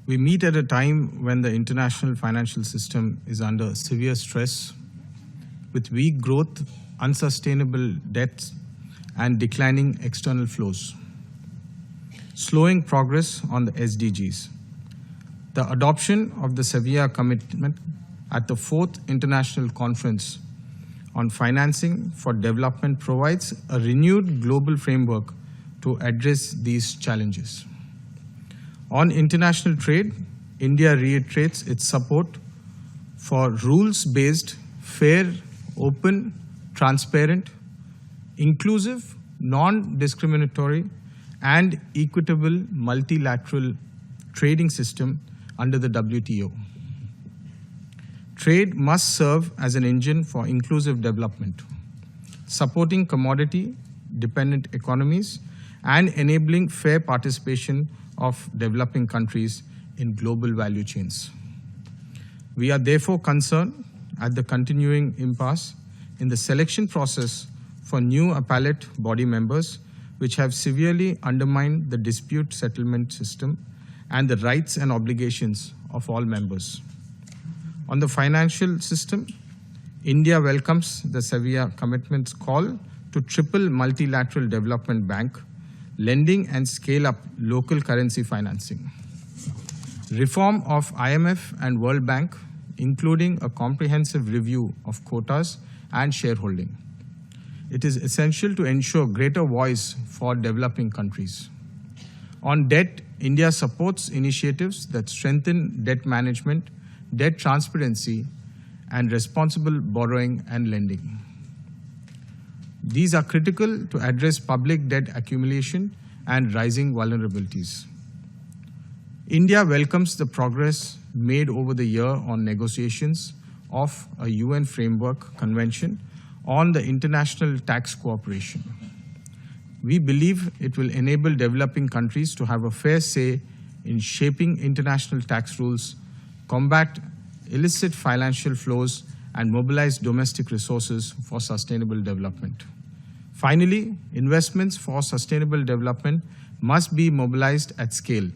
We meet at a time when the international financial system is under severe stress, with weak growth, unsustainable debts, and declining external flows, slowing progress on the SDGs. The adoption of the Sevilla Commitment at the 4th International Conference on Financing for Development provides a renewed global framework to address these challenges. On international trade, India reiterates its support for rules-based, fair, open, transparent, inclusive, non-discriminatory, and equitable multilateral trading system under the WTO. Trade must serve as an engine for inclusive development, supporting commodity-dependent economies and enabling fair participation of developing countries in global value chains. We are therefore concerned at the continuing impasse in the selection process for new appellate body members, which have severely undermined the dispute settlement system and the rights and obligations of all members. On the financial system, India welcomes the Sevilla Commitment's call to triple multilateral development bank, lending and scale up local currency financing. Reform of IMF and World Bank, including a comprehensive review of quotas and shareholding. It is essential to ensure greater voice for developing countries. On debt, India supports initiatives that strengthen debt management, debt transparency, and responsible borrowing and lending. These are critical to address public debt accumulation and rising vulnerabilities. India welcomes the progress made over the year on negotiations of a UN Framework Convention on the international tax cooperation. We believe it will enable developing countries to have a fair say in shaping international tax rules, combat illicit financial flows, and mobilize domestic resources for sustainable development. Finally, investments for sustainable development must be mobilized at scale.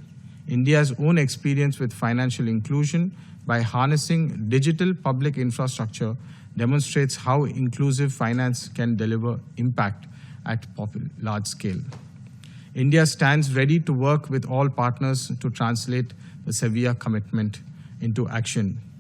India's own experience with financial inclusion by harnessing digital public infrastructure demonstrates how inclusive finance can deliver impact at large scale. India stands ready to work with all partners to translate the Sevilla Commitment into action.